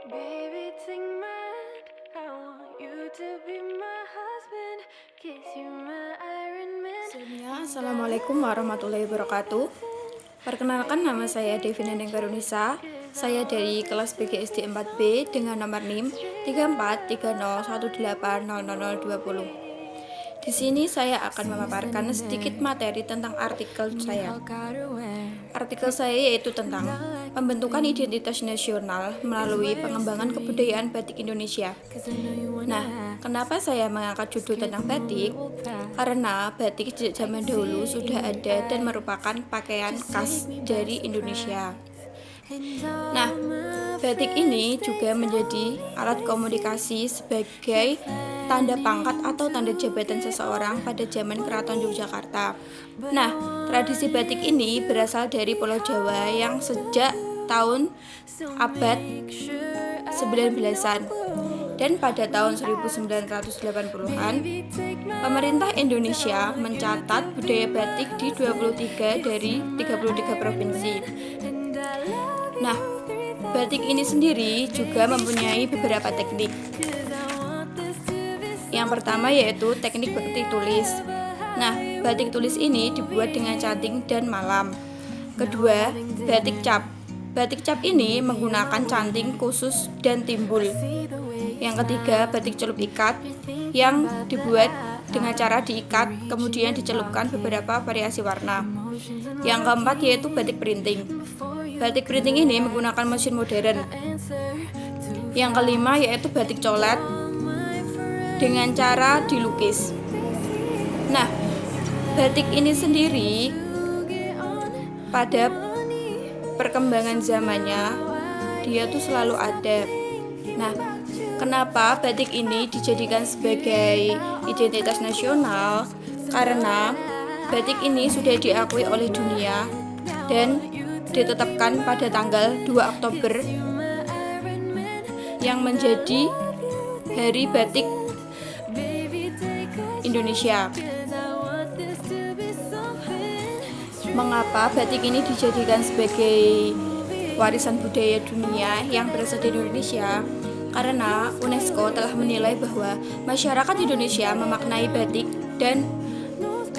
Baby, take my hand. I want you to be my husband. Kiss you, my Iron Man. Assalamualaikum warahmatullahi wabarakatuh. Perkenalkan, nama saya Devina Nenggarunisa. Saya dari kelas BGSD 4B dengan nomor NIM 3430180020. Di sini saya akan memaparkan sedikit materi tentang artikel saya. Artikel saya yaitu tentang pembentukan identitas nasional melalui pengembangan kebudayaan batik Indonesia. Nah, kenapa saya mengangkat judul tentang batik? Karena batik sejak zaman dahulu sudah ada dan merupakan pakaian khas dari Indonesia. Nah, batik ini juga menjadi alat komunikasi sebagai tanda pangkat atau tanda jabatan seseorang pada zaman Keraton Yogyakarta. Nah, tradisi batik ini berasal dari Pulau Jawa yang sejak tahun abad 19-an. Dan pada tahun 1980-an, pemerintah Indonesia mencatat budaya batik di 23 dari 33 provinsi. Nah, batik ini sendiri juga mempunyai beberapa teknik. Yang pertama yaitu teknik batik tulis. Nah, batik tulis ini dibuat dengan canting dan malam. Kedua, batik cap. Batik cap ini menggunakan canting khusus dan timbul. Yang ketiga, batik celup ikat yang dibuat dengan cara diikat kemudian dicelupkan beberapa variasi warna. Yang keempat yaitu batik printing. Batik printing ini menggunakan mesin modern. Yang kelima yaitu batik colet dengan cara dilukis. Nah, batik ini sendiri pada perkembangan zamannya dia tuh selalu ada. Nah, kenapa batik ini dijadikan sebagai identitas nasional? Karena batik ini sudah diakui oleh dunia dan ditetapkan pada tanggal 2 Oktober yang menjadi Hari Batik Indonesia. Mengapa batik ini dijadikan sebagai warisan budaya dunia yang berasal dari Indonesia? Karena UNESCO telah menilai bahwa masyarakat Indonesia memaknai batik dan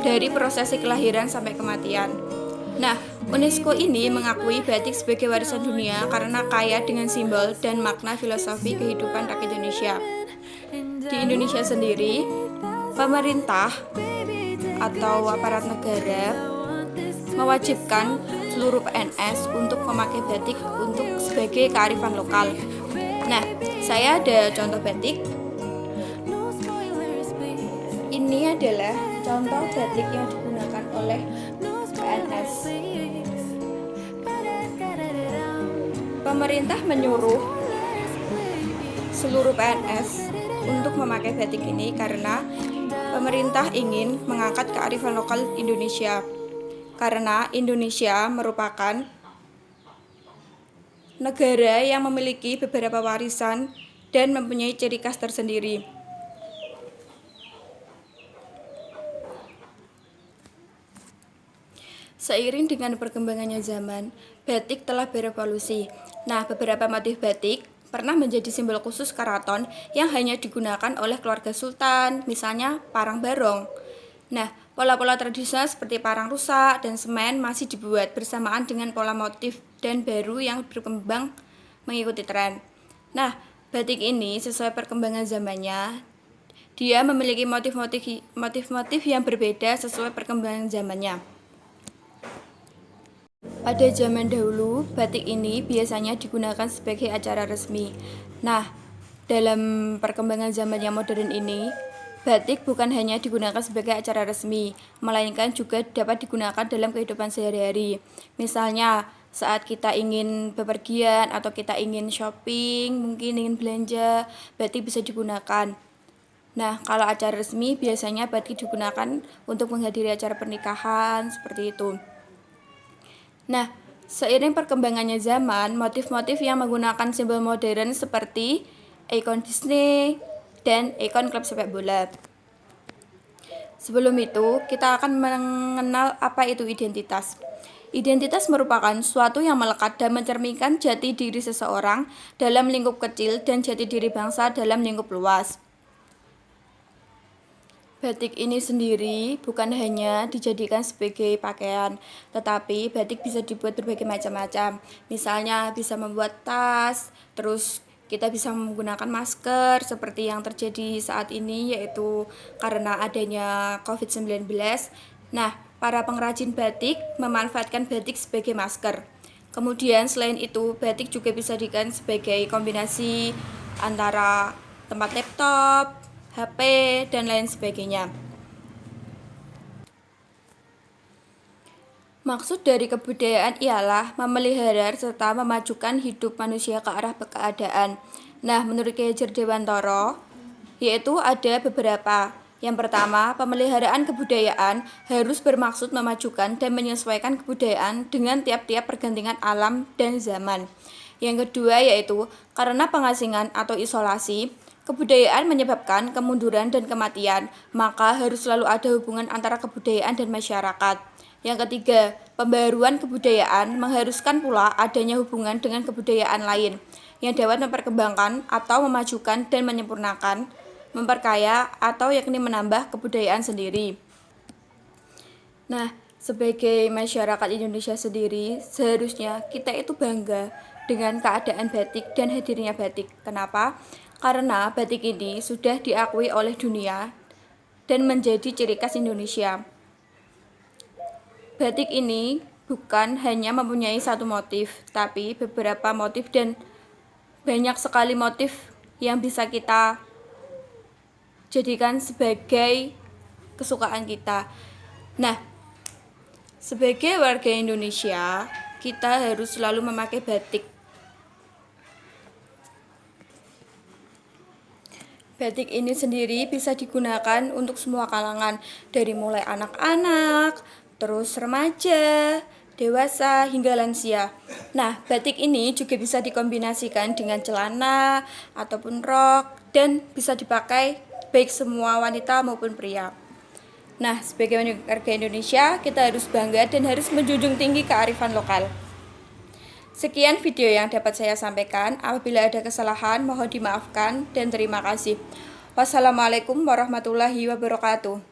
dari prosesi kelahiran sampai kematian. Nah, UNESCO ini mengakui batik sebagai warisan dunia karena kaya dengan simbol dan makna filosofi kehidupan rakyat Indonesia. Di Indonesia sendiri, pemerintah atau aparat negara mewajibkan seluruh PNS untuk memakai batik untuk sebagai kearifan lokal. Nah, saya ada contoh batik. Ini adalah contoh batik yang digunakan oleh PNS. Pemerintah menyuruh seluruh PNS untuk memakai batik ini karena pemerintah ingin mengangkat kearifan lokal Indonesia. Karena Indonesia merupakan negara yang memiliki beberapa warisan dan mempunyai ciri khas tersendiri. Seiring dengan perkembangannya zaman, batik telah berevolusi. Nah, beberapa motif batik pernah menjadi simbol khusus keraton yang hanya digunakan oleh keluarga sultan, misalnya parang barong. Nah, pola-pola tradisional seperti parang rusak dan semen masih dibuat bersamaan dengan pola motif dan baru yang berkembang mengikuti tren. Nah, batik ini sesuai perkembangan zamannya, dia memiliki motif-motif yang berbeda sesuai perkembangan zamannya. Pada zaman dahulu, batik ini biasanya digunakan sebagai acara resmi. Nah, dalam perkembangan zaman yang modern ini, batik bukan hanya digunakan sebagai acara resmi, melainkan juga dapat digunakan dalam kehidupan sehari-hari. Misalnya, saat kita ingin bepergian atau kita ingin shopping, mungkin ingin belanja, batik bisa digunakan. Nah, kalau acara resmi biasanya batik digunakan untuk menghadiri acara pernikahan, seperti itu. Nah, seiring perkembangannya zaman, motif-motif yang menggunakan simbol modern seperti ikon Disney dan ikon klub sepak bola. Sebelum itu, kita akan mengenal apa itu identitas. Identitas merupakan suatu yang melekat dan mencerminkan jati diri seseorang dalam lingkup kecil dan jati diri bangsa dalam lingkup luas. Batik ini sendiri bukan hanya dijadikan sebagai pakaian, tetapi batik bisa dibuat berbagai macam-macam. Misalnya bisa membuat tas, terus kita bisa menggunakan masker seperti yang terjadi saat ini, yaitu karena adanya COVID-19. Nah, para pengrajin batik memanfaatkan batik sebagai masker. Kemudian selain itu, batik juga bisa digunakan sebagai kombinasi antara tempat laptop, HP, dan lain sebagainya. Maksud dari kebudayaan ialah memelihara serta memajukan hidup manusia ke arah keadaan. Nah, menurut Kiai Hajar Dewantara, yaitu ada beberapa. Yang pertama, pemeliharaan kebudayaan harus bermaksud memajukan dan menyesuaikan kebudayaan dengan tiap-tiap pergantian alam dan zaman. Yang kedua yaitu karena pengasingan atau isolasi, kebudayaan menyebabkan kemunduran dan kematian, maka harus selalu ada hubungan antara kebudayaan dan masyarakat. Yang ketiga, pembaruan kebudayaan mengharuskan pula adanya hubungan dengan kebudayaan lain yang dapat memperkembangkan atau memajukan dan menyempurnakan, memperkaya atau yakni menambah kebudayaan sendiri. Nah, sebagai masyarakat Indonesia sendiri, seharusnya kita itu bangga dengan keadaan batik dan hadirnya batik. Kenapa? Karena batik ini sudah diakui oleh dunia dan menjadi ciri khas Indonesia. Batik ini bukan hanya mempunyai satu motif, tapi beberapa motif dan banyak sekali motif yang bisa kita jadikan sebagai kesukaan kita. Nah, sebagai warga Indonesia, kita harus selalu memakai batik. Batik ini sendiri bisa digunakan untuk semua kalangan, dari mulai anak-anak, terus remaja, dewasa, hingga lansia. Nah, batik ini juga bisa dikombinasikan dengan celana ataupun rok dan bisa dipakai baik semua wanita maupun pria. Nah, sebagai warga Indonesia, kita harus bangga dan harus menjunjung tinggi kearifan lokal. Sekian video yang dapat saya sampaikan. Apabila ada kesalahan, mohon dimaafkan dan terima kasih. Wassalamualaikum warahmatullahi wabarakatuh.